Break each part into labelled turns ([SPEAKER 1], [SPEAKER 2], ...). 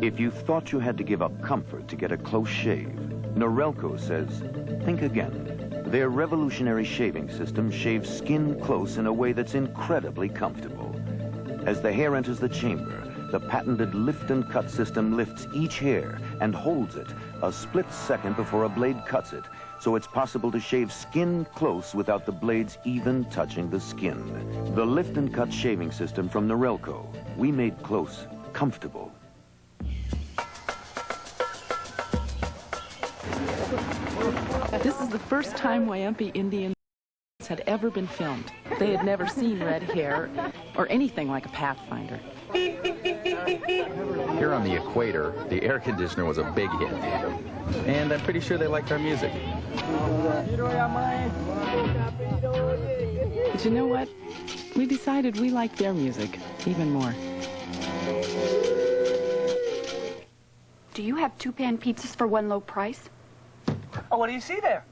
[SPEAKER 1] If you thought you had to give up comfort to get a close shave, Norelco says, think again. Their revolutionary shaving system shaves skin close in a way that's incredibly comfortable. As the hair enters the chamber, the patented lift and cut system lifts each hair and holds it a split second before a blade cuts it, so it's possible to shave skin close without the blades even touching the skin. The lift and cut shaving system from Norelco. We made close comfortable.
[SPEAKER 2] This is the first time Wyompe Indians had ever been filmed. They had never seen red hair or anything like a Pathfinder.
[SPEAKER 3] Here on the equator, the air conditioner was a big hit. And I'm pretty sure they liked our music.
[SPEAKER 2] But you know what? We decided we liked their music even more.
[SPEAKER 4] Do you have 2-pan pizzas for one low price?
[SPEAKER 5] Oh, what do you see there?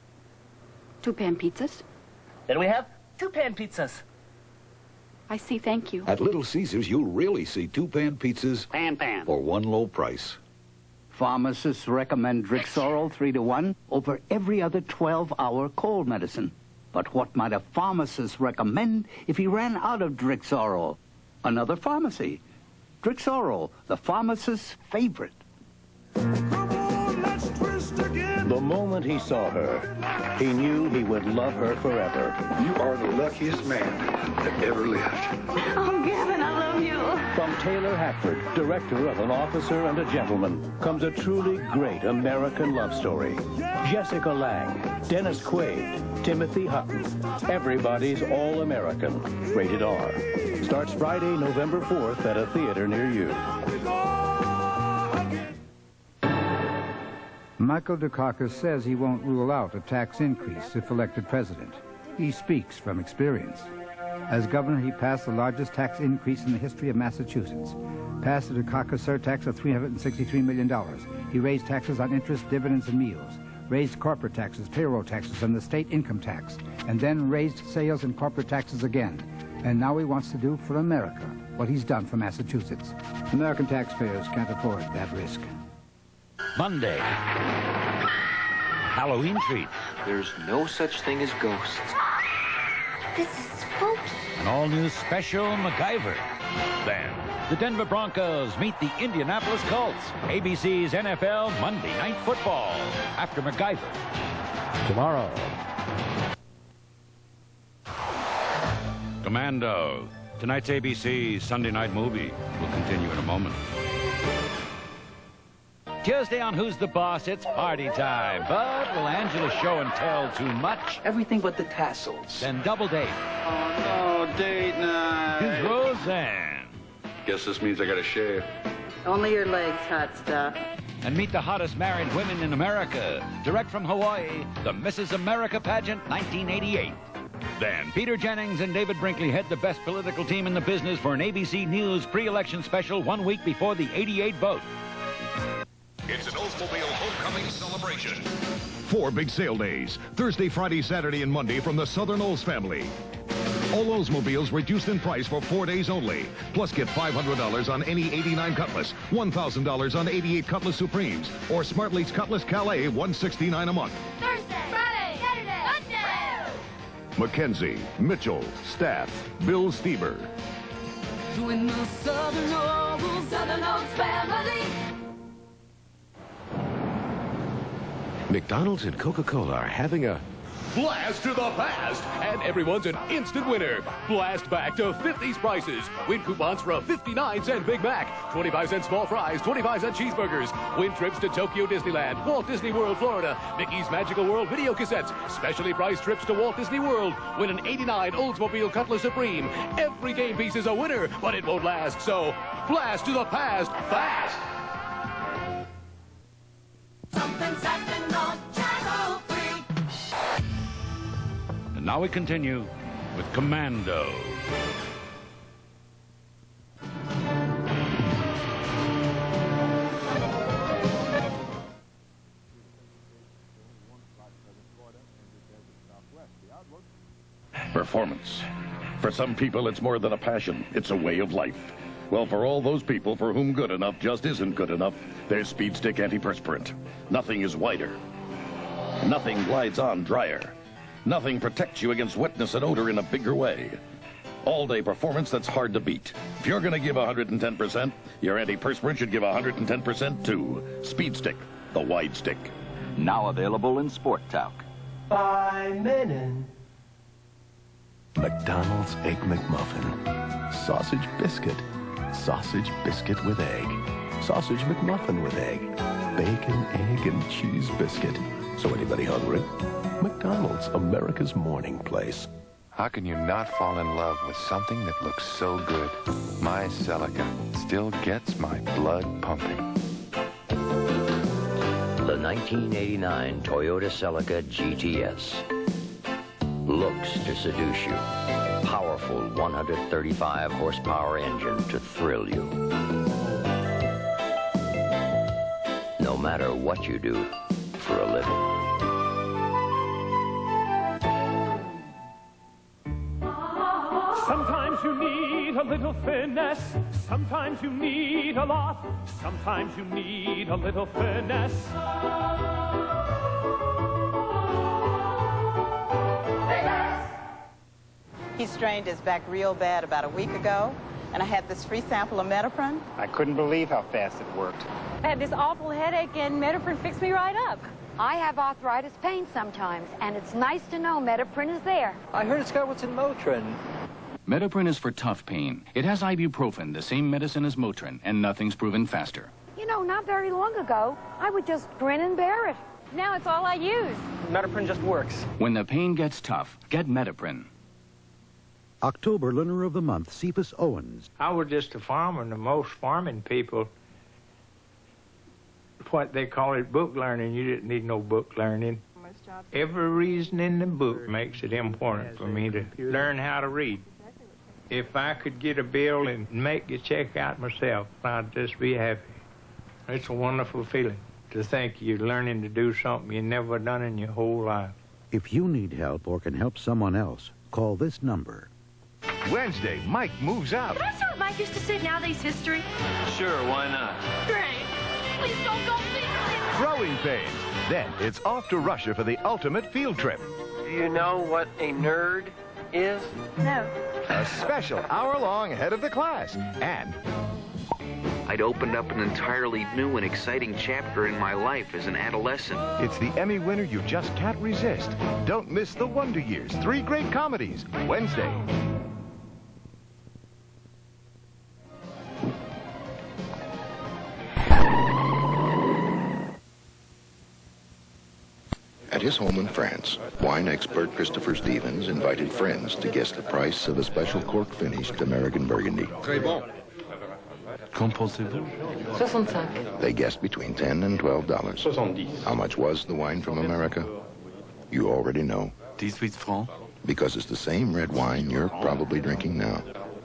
[SPEAKER 4] 2-pan pizzas?
[SPEAKER 5] Then we have 2-pan pizzas.
[SPEAKER 4] I see, thank you.
[SPEAKER 6] At Little Caesars, you'll really see 2-pan pizzas
[SPEAKER 7] Pan.
[SPEAKER 6] for one low price.
[SPEAKER 7] Pharmacists recommend Drixoral 3-to-1 over every other 12-hour cold medicine. But what might a pharmacist recommend if he ran out of Drixoral? Another pharmacy. Drixoral, the pharmacist's favorite.
[SPEAKER 8] The moment he saw her, he knew he would love her forever.
[SPEAKER 9] You are the luckiest man that ever lived.
[SPEAKER 10] Oh, Gavin, I love you.
[SPEAKER 8] From Taylor Hackford, director of An Officer and a Gentleman, comes a truly great American love story. Jessica Lange, Dennis Quaid, Timothy Hutton. Everybody's All-American. Rated R. Starts Friday, November 4th at a theater near you.
[SPEAKER 11] Michael Dukakis says he won't rule out a tax increase if elected president. He speaks from experience. As governor, he passed the largest tax increase in the history of Massachusetts. Passed a Dukakis surtax of $363 million. He raised taxes on interest, dividends, and meals. Raised corporate taxes, payroll taxes, and the state income tax. And then raised sales and corporate taxes again. And now he wants to do for America what he's done for Massachusetts. American taxpayers can't afford that risk.
[SPEAKER 12] Monday. Halloween treat.
[SPEAKER 13] There's no such thing as ghosts.
[SPEAKER 10] This is spooky.
[SPEAKER 12] An all-new special MacGyver. Then, the Denver Broncos meet the Indianapolis Colts. ABC's NFL Monday Night Football. After MacGyver.
[SPEAKER 8] Tomorrow.
[SPEAKER 12] Commando. Tonight's ABC Sunday night movie will continue in a moment. Tuesday on Who's the Boss, it's party time. But will Angela show and tell too much?
[SPEAKER 5] Everything but the tassels.
[SPEAKER 12] Then double date.
[SPEAKER 9] Oh, no, date night.
[SPEAKER 12] Is Roseanne.
[SPEAKER 9] Guess this means I gotta shave.
[SPEAKER 14] Only your legs, hot stuff.
[SPEAKER 12] And meet the hottest married women in America. Direct from Hawaii, the Mrs. America Pageant 1988. Then Peter Jennings and David Brinkley head the best political team in the business for an ABC News pre-election special 1 week before the '88 vote.
[SPEAKER 15] It's an Oldsmobile homecoming celebration.
[SPEAKER 16] 4 big sale days, Thursday, Friday, Saturday, and Monday from the Southern Olds family. All Oldsmobiles reduced in price for 4 days only. Plus get $500 on any 89 Cutlass, $1,000 on 88 Cutlass Supremes, or Smartleaf's Cutlass Calais, $169 a month.
[SPEAKER 10] Thursday, Friday, Saturday, Sunday.
[SPEAKER 16] McKenzie, Mitchell, Staff, Bill Stieber.
[SPEAKER 10] Join the Southern Olds family.
[SPEAKER 17] McDonald's and Coca-Cola are having a
[SPEAKER 18] blast to the past, and everyone's an instant winner. Blast back to 50s prices. Win coupons for a 59-cent Big Mac, 25-cent small fries, 25-cent cheeseburgers. Win trips to Tokyo Disneyland, Walt Disney World, Florida, Mickey's Magical World video cassettes, specially priced trips to Walt Disney World. Win an '89 Oldsmobile Cutlass Supreme. Every game piece is a winner, but it won't last. So blast to the past fast.
[SPEAKER 10] Something's happened on Channel 3.
[SPEAKER 12] And now we continue with Commando.
[SPEAKER 19] Performance. For some people, it's more than a passion. It's a way of life. Well, for all those people for whom good enough just isn't good enough, there's Speed Stick Antiperspirant. Nothing is whiter. Nothing glides on drier. Nothing protects you against wetness and odor in a bigger way. All-day performance that's hard to beat. If you're going to give 110%, your antiperspirant should give 110% too. Speed Stick, the wide stick.
[SPEAKER 20] Now available in Sport Talc.
[SPEAKER 21] By Menon.
[SPEAKER 22] McDonald's Egg McMuffin. Sausage biscuit. Sausage biscuit with egg. Sausage McMuffin with egg. Bacon, egg, and cheese biscuit. So anybody hungry? McDonald's, America's morning place.
[SPEAKER 23] How can you not fall in love with something that looks so good? My Celica still gets my blood pumping.
[SPEAKER 24] The 1989 Toyota Celica GTS. Looks to seduce you. Powerful 135 horsepower engine to thrill you. No matter what you do for a living.
[SPEAKER 25] Sometimes you need a little finesse. Sometimes you need a lot. Sometimes you need a little finesse.
[SPEAKER 14] He strained his back real bad about a week ago, and I had this free sample of Medipren.
[SPEAKER 26] I couldn't believe how fast it worked.
[SPEAKER 27] I had this awful headache, and Medipren fixed me right up.
[SPEAKER 28] I have arthritis pain sometimes, and it's nice to know Medipren is there.
[SPEAKER 5] I heard it's got what's in Motrin.
[SPEAKER 29] Medipren is for tough pain. It has ibuprofen, the same medicine as Motrin, and nothing's proven faster.
[SPEAKER 28] You know, not very long ago, I would just grin and bear it.
[SPEAKER 27] Now it's all I use.
[SPEAKER 5] Medipren just works.
[SPEAKER 29] When the pain gets tough, get Medipren.
[SPEAKER 30] October Learner of the Month, Cephas Owens.
[SPEAKER 31] I was just a farmer, and the most farming people, what they call it book learning. You didn't need no book learning. Every reason in the book makes it important for me to learn how to read. If I could get a bill and make the check out myself, I'd just be happy. It's a wonderful feeling to think you're learning to do something you never done in your whole life.
[SPEAKER 30] If you need help or can help someone else, call this number.
[SPEAKER 15] Wednesday, Mike moves out.
[SPEAKER 10] Can I see what Mike used to sit nowadays history?
[SPEAKER 9] Sure, why not?
[SPEAKER 10] Great. Please don't go please.
[SPEAKER 15] Growing pains. Then it's off to Russia for the ultimate field trip.
[SPEAKER 5] Do you know what a nerd is?
[SPEAKER 10] No.
[SPEAKER 15] A special hour-long head of the class. And
[SPEAKER 13] I'd opened up an entirely new and exciting chapter in my life as an adolescent.
[SPEAKER 15] it's the Emmy winner you just can't resist. Don't miss The Wonder Years, 3 great comedies. Wednesday.
[SPEAKER 6] At his home in France, wine expert Christopher Stevens invited friends to guess the price of a special cork-finished American Burgundy.
[SPEAKER 9] Très bon.
[SPEAKER 29] Qu'en pensez-vous?
[SPEAKER 10] 65.
[SPEAKER 6] They guessed between $10 and $12.
[SPEAKER 9] 70.
[SPEAKER 6] How much was the wine from America? You already know.
[SPEAKER 29] 18 francs.
[SPEAKER 6] Because it's the same red wine you're probably drinking now.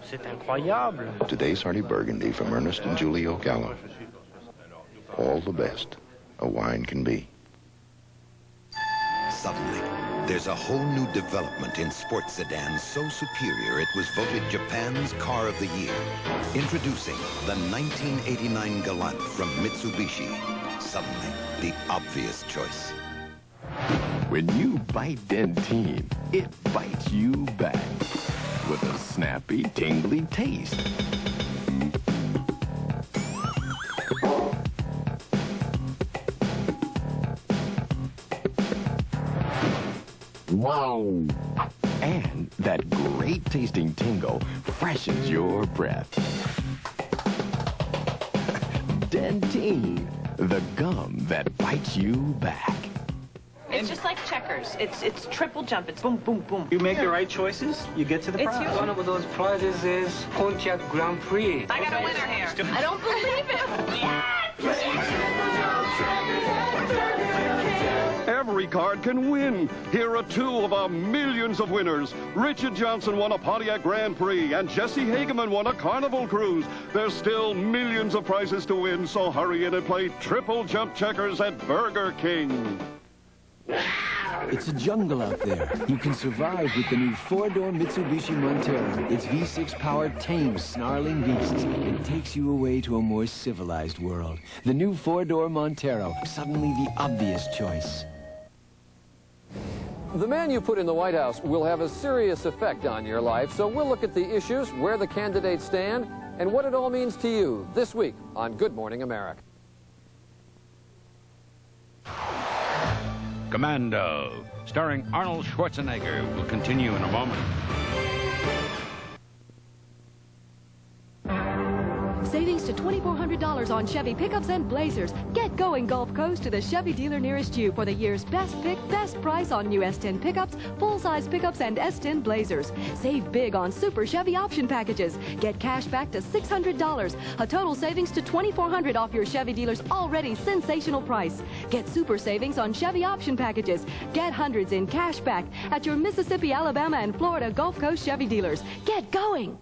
[SPEAKER 5] C'est incroyable.
[SPEAKER 6] Today's Hearty Burgundy from Ernest and Julie O'Callaghan. All the best a wine can be.
[SPEAKER 32] Suddenly, there's a whole new development in sports sedans so superior it was voted Japan's Car of the Year. Introducing the 1989 Galant from Mitsubishi. Suddenly, the obvious choice.
[SPEAKER 17] When you bite Dentine, it bites you back with a snappy, tingly taste. Wow! And that great tasting tingle freshens your breath. Dentine, the gum that bites you back.
[SPEAKER 2] It's just like checkers. It's triple jump. It's boom, boom, boom.
[SPEAKER 5] You make the right choices, you get to the
[SPEAKER 2] It's
[SPEAKER 5] prize.
[SPEAKER 2] yours.
[SPEAKER 5] One of those prizes is Pontiac Grand Prix.
[SPEAKER 2] I got a winner here. I don't believe it.
[SPEAKER 19] Every card can win. Here are 2 of our millions of winners. Richard Johnson won a Pontiac Grand Prix, and Jesse Hageman won a Carnival Cruise. There's still millions of prizes to win, so hurry in and play triple jump checkers at Burger King.
[SPEAKER 1] It's a jungle out there. You can survive with the new four-door Mitsubishi Montero. Its V6-powered tames snarling beasts. It takes you away to a more civilized world. The new four-door Montero, suddenly the obvious choice.
[SPEAKER 3] The man you put in the White House will have a serious effect on your life, so we'll look at the issues, where the candidates stand, and what it all means to you this week on Good Morning America.
[SPEAKER 4] Commando, starring Arnold Schwarzenegger, will continue in a moment.
[SPEAKER 7] Savings to $2,400 on Chevy pickups and Blazers. Get going Gulf Coast to the Chevy dealer nearest you for the year's best pick, best price on new S10 pickups, full-size pickups, and S10 Blazers. Save big on Super Chevy option packages. Get cash back to $600. A total savings to $2,400 off your Chevy dealer's already sensational price. Get super savings on Chevy option packages. Get hundreds in cash back at your Mississippi, Alabama, and Florida Gulf Coast Chevy dealers. Get going!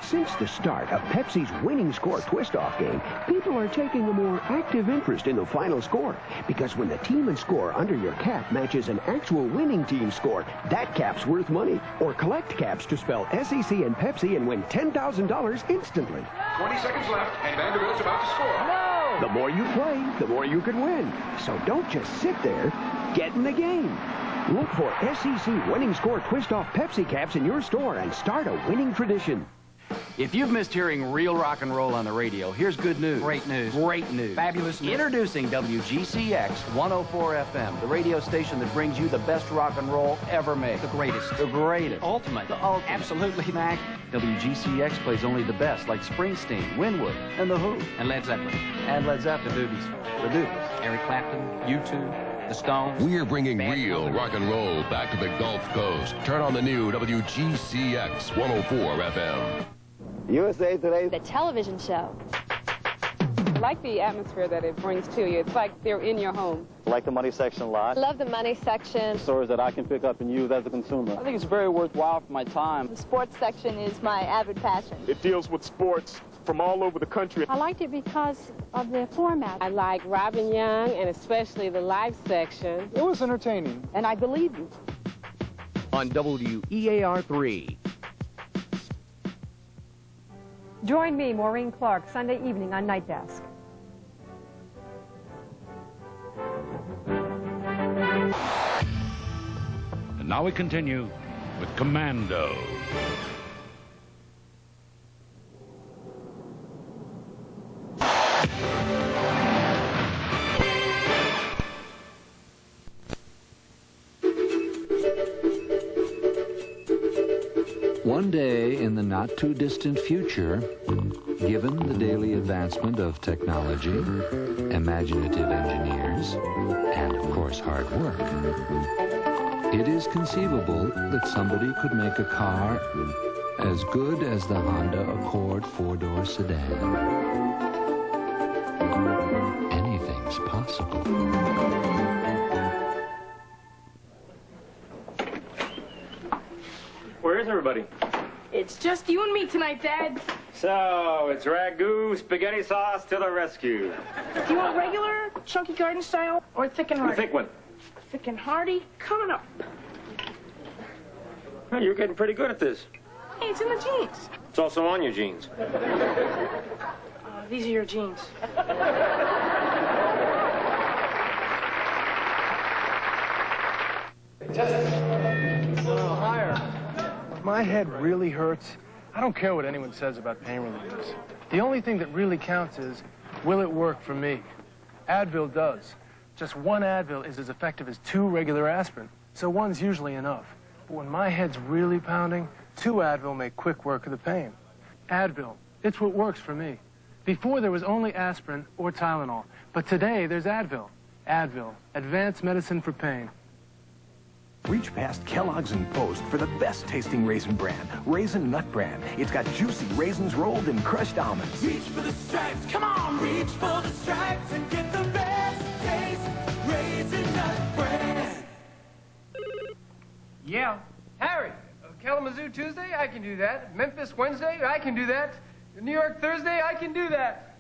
[SPEAKER 8] Since the start of Pepsi's winning score twist-off game, people are taking a more active interest in the final score. Because when the team and score under your cap matches an actual winning team score, that cap's worth money. Or collect caps to spell SEC and Pepsi and win $10,000 instantly.
[SPEAKER 11] 20 seconds left, and Vanderbilt's about to score. No!
[SPEAKER 8] The more you play, the more you could win. So don't just sit there. Get in the game. Look for SEC winning score twist-off Pepsi caps in your store and start a winning tradition.
[SPEAKER 29] If you've missed hearing real rock and roll on the radio, here's good news.
[SPEAKER 12] Great news.
[SPEAKER 29] Great news.
[SPEAKER 12] Fabulous news.
[SPEAKER 29] Introducing WGCX 104 FM, the radio station that brings you the best rock and roll ever made.
[SPEAKER 12] The greatest.
[SPEAKER 29] The greatest.
[SPEAKER 12] Ultimate.
[SPEAKER 29] The ultimate.
[SPEAKER 12] Absolutely.
[SPEAKER 29] Mac, WGCX plays only the best, like Springsteen, Winwood, and The Who.
[SPEAKER 12] And Led Zeppelin.
[SPEAKER 29] And Led Zeppelin.
[SPEAKER 12] The Doobies.
[SPEAKER 29] The Doobies.
[SPEAKER 12] Eric Clapton, U2, The Stones.
[SPEAKER 16] We're bringing real rock and roll back to the Gulf Coast. Turn on the new WGCX 104 FM.
[SPEAKER 18] USA Today.
[SPEAKER 27] The television show.
[SPEAKER 20] I like the atmosphere that it brings to you. It's like they're in your home.
[SPEAKER 18] I like the money section a lot.
[SPEAKER 27] Love the money section.
[SPEAKER 18] Stories that I can pick up and use as a consumer. I think it's very worthwhile for my time.
[SPEAKER 27] The sports section is my avid passion.
[SPEAKER 21] It deals with sports from all over the country.
[SPEAKER 27] I liked it because of the format.
[SPEAKER 20] I like Robin Young and especially the live section.
[SPEAKER 21] It was entertaining.
[SPEAKER 27] And I believed it.
[SPEAKER 3] On WEAR3.
[SPEAKER 27] Join me, Maureen Clark, Sunday evening on Night Desk.
[SPEAKER 4] And now we continue with Commando.
[SPEAKER 30] One day in the not-too-distant future, given the daily advancement of technology, imaginative engineers, and, of course, hard work, it is conceivable that somebody could make a car as good as the Honda Accord four-door sedan. Anything's possible.
[SPEAKER 22] Where is everybody?
[SPEAKER 27] It's just you and me tonight, Dad.
[SPEAKER 22] So, it's ragu, spaghetti sauce to the rescue.
[SPEAKER 27] Do you want regular, chunky garden style, or thick and hearty?
[SPEAKER 22] The thick one.
[SPEAKER 27] Thick and hearty, coming up.
[SPEAKER 22] Well, you're getting pretty good at this.
[SPEAKER 27] Hey, it's in the jeans.
[SPEAKER 22] It's also on your jeans.
[SPEAKER 27] These are your jeans.
[SPEAKER 31] My head really hurts. I don't care what anyone says about pain relievers. The only thing that really counts is, will it work for me? Advil does. Just one Advil is as effective as 2 regular aspirin, so one's usually enough. But when my head's really pounding, 2 Advil make quick work of the pain. Advil, it's what works for me. Before there was only aspirin or Tylenol, but today there's Advil. Advil, advanced medicine for pain.
[SPEAKER 33] Reach past Kellogg's and Post for the best-tasting raisin brand, Raisin Nut Brand. It's got juicy raisins rolled in crushed almonds.
[SPEAKER 10] Reach for the stripes, come on, reach for the stripes and get the best taste, Raisin Nut Brand.
[SPEAKER 31] Yeah. Harry, Kalamazoo Tuesday, I can do that. Memphis Wednesday, I can do that. New York Thursday, I can do that.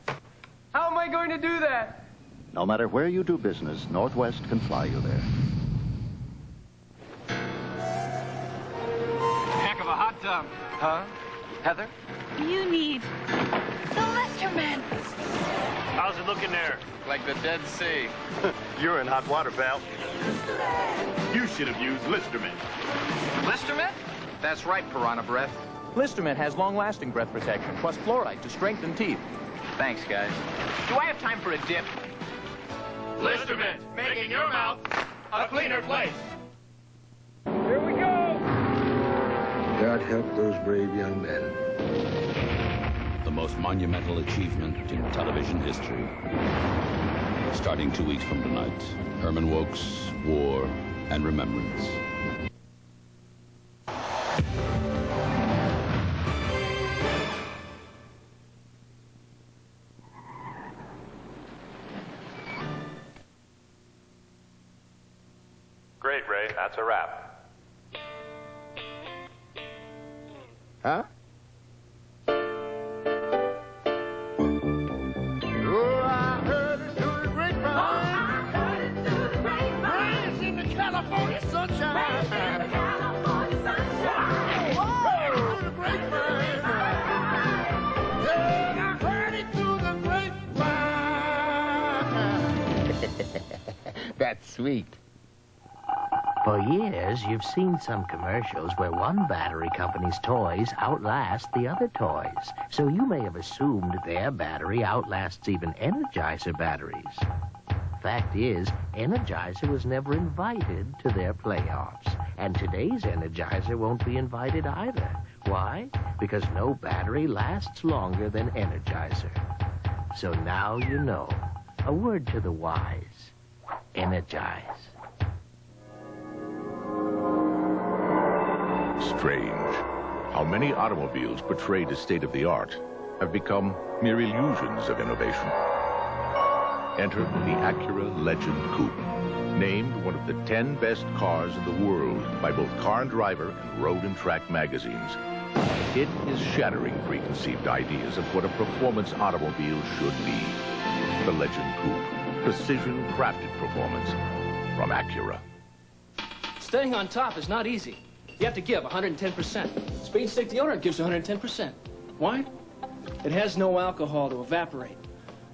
[SPEAKER 31] How am I going to do that?
[SPEAKER 5] No matter where you do business, Northwest can fly you there.
[SPEAKER 12] Heck of a hot tub. Huh? Heather?
[SPEAKER 27] You need the Listerman.
[SPEAKER 6] How's it looking there?
[SPEAKER 12] Like the Dead Sea.
[SPEAKER 6] You're in hot water, pal. You should have used Listerman.
[SPEAKER 12] Listerman? That's right, Piranha Breath.
[SPEAKER 9] Listerman has long-lasting breath protection, plus fluoride to strengthen teeth.
[SPEAKER 12] Thanks, guys.
[SPEAKER 9] Do I have time for a dip?
[SPEAKER 6] Listerman, making your mouth a cleaner place. Here we go.
[SPEAKER 13] God help those brave young men.
[SPEAKER 4] The most monumental achievement in television history. Starting 2 weeks from tonight, Herman Wouk's War and Remembrance.
[SPEAKER 11] Great, Ray. That's a wrap.
[SPEAKER 13] Huh?
[SPEAKER 10] California sunshine. California sunshine. Whoa, the grapevine. Yeah, I heard it through the grapevine.
[SPEAKER 14] That's sweet. For years, you've seen some commercials where one battery company's toys outlast the other toys. So you may have assumed their battery outlasts even Energizer batteries. Fact is, Energizer was never invited to their playoffs. And today's Energizer won't be invited either. Why? Because no battery lasts longer than Energizer. So now you know. A word to the wise. Energize.
[SPEAKER 15] Strange how many automobiles portrayed as state-of-the-art have become mere illusions of innovation. Enter the Acura Legend Coupe, named one of the 10 best cars in the world by both Car and Driver and Road and Track magazines. It is shattering preconceived ideas of what a performance automobile should be. The Legend Coupe, precision-crafted performance from Acura.
[SPEAKER 17] Staying on top is not easy. You have to give 110%. Speed Stick deodorant gives 110%. Why? It has no alcohol to evaporate.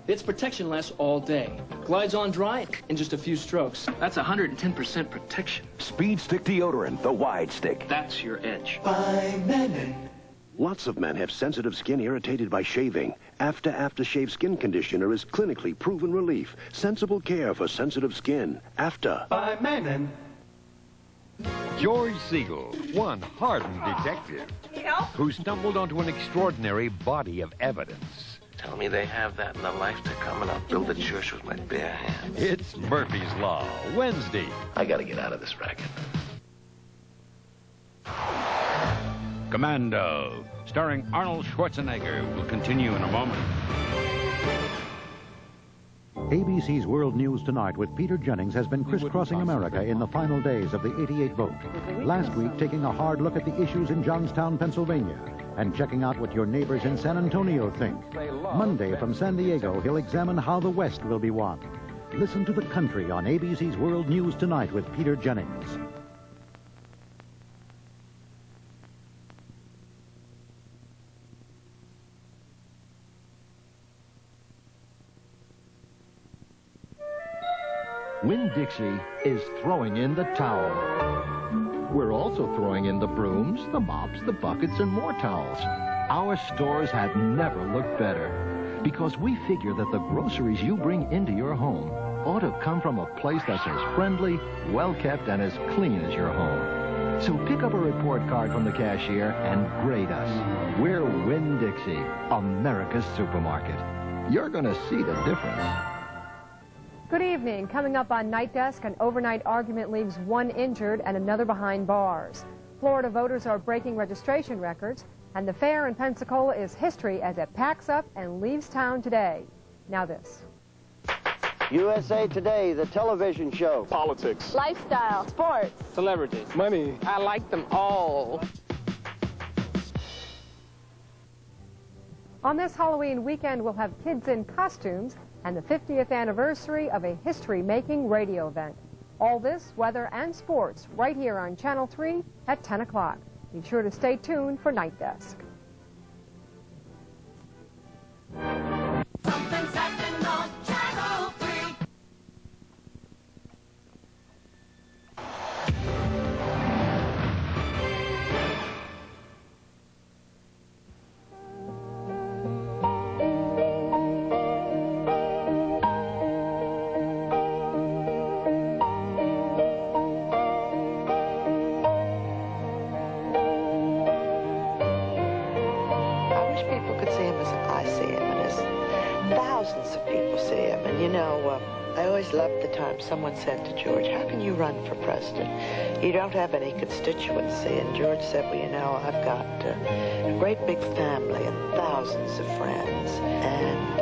[SPEAKER 17] Its protection lasts all day. Glides on dry in just a few strokes. That's 110% protection.
[SPEAKER 8] Speed Stick deodorant, the wide stick.
[SPEAKER 17] That's your edge.
[SPEAKER 8] By men. Lots of men have sensitive skin irritated by shaving. Aftershave skin conditioner is clinically proven relief. Sensible care for sensitive skin. After.
[SPEAKER 10] By men.
[SPEAKER 23] George Siegel, one hardened detective who stumbled onto an extraordinary body of evidence.
[SPEAKER 24] Tell me they have that in the life to come, and I'll build a church with my bare hands.
[SPEAKER 23] It's Murphy's Law, Wednesday.
[SPEAKER 24] I gotta get out of this racket.
[SPEAKER 4] Commando, starring Arnold Schwarzenegger, will continue in a moment.
[SPEAKER 25] ABC's World News Tonight with Peter Jennings has been crisscrossing America in the final days of the '88 vote. Last week, taking a hard look at the issues in Johnstown, Pennsylvania, and checking out what your neighbors in San Antonio think. Monday, from San Diego, he'll examine how the West will be won. Listen to the country on ABC's World News Tonight with Peter Jennings.
[SPEAKER 26] Winn-Dixie is throwing in the towel. We're also throwing in the brooms, the mops, the buckets, and more towels. Our stores have never looked better because we figure that the groceries you bring into your home ought to come from a place that's as friendly, well-kept, and as clean as your home. So pick up a report card from the cashier and grade us. We're Winn-Dixie, America's supermarket. You're going to see the difference.
[SPEAKER 28] Good evening. Coming up on Night Desk, an overnight argument leaves one injured and another behind bars. Florida voters are breaking registration records, and the fair in Pensacola is history as it packs up and leaves town today. Now this.
[SPEAKER 32] USA Today, the television show.
[SPEAKER 21] Politics.
[SPEAKER 27] Lifestyle. Sports.
[SPEAKER 21] Celebrities. Money.
[SPEAKER 27] I like them all.
[SPEAKER 28] On this Halloween weekend, we'll have kids in costumes and the 50th anniversary of a history-making radio event. All this, weather, and sports right here on Channel 3 at 10 o'clock. Be sure to stay tuned for Night Desk.
[SPEAKER 10] Something's happening on Channel 3.
[SPEAKER 1] Loved the time someone said to George, how can you run for president? You don't have any constituency. And George said, well, you know, I've got a great big family and thousands of friends. And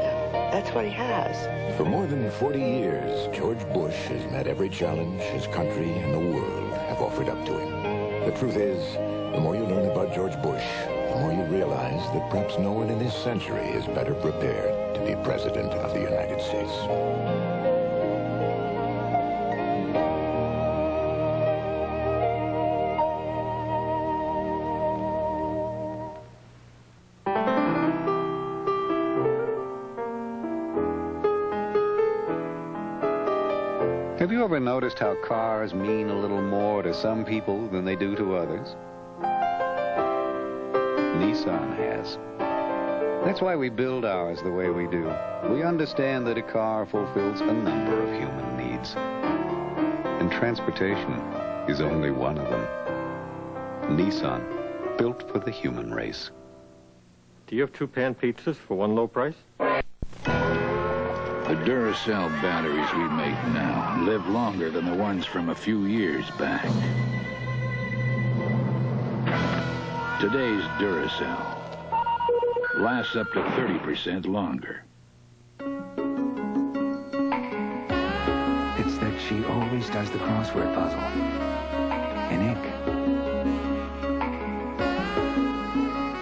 [SPEAKER 1] that's what he has.
[SPEAKER 2] For more than 40 years, George Bush has met every challenge his country and the world have offered up to him. The truth is, the more you learn about George Bush, the more you realize that perhaps no one in this century is better prepared to be president of the United States.
[SPEAKER 3] Have you ever noticed how cars mean a little more to some people than they do to others? Nissan has. That's why we build ours the way we do. We understand that a car fulfills a number of human needs. And transportation is only one of them. Nissan, built for the human race.
[SPEAKER 32] Do you have 2 pan pizzas for one low price?
[SPEAKER 7] The Duracell batteries we make now live longer than the ones from a few years back. Today's Duracell lasts up to 30% longer.
[SPEAKER 16] It's that she always does the crossword puzzle in ink.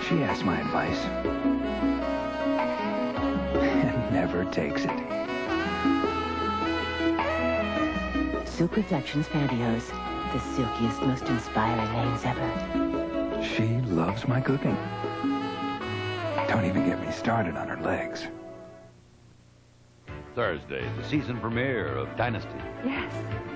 [SPEAKER 16] She asks my advice and never takes it.
[SPEAKER 18] Silk Reflections Pantyhose, the silkiest, most inspiring names ever.
[SPEAKER 16] She loves my cooking. Don't even get me started on her legs.
[SPEAKER 23] Thursday, the season premiere of Dynasty.
[SPEAKER 19] Yes,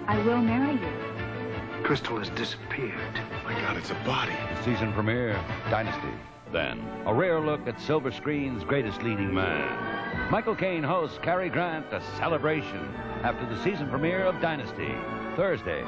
[SPEAKER 19] I will marry you.
[SPEAKER 16] Crystal has disappeared.
[SPEAKER 23] My God, it's a body. The season premiere, Dynasty. Then, a rare look at silver screen's greatest leading man. Michael Caine hosts Cary Grant, A Celebration, after the season premiere of Dynasty, Thursday.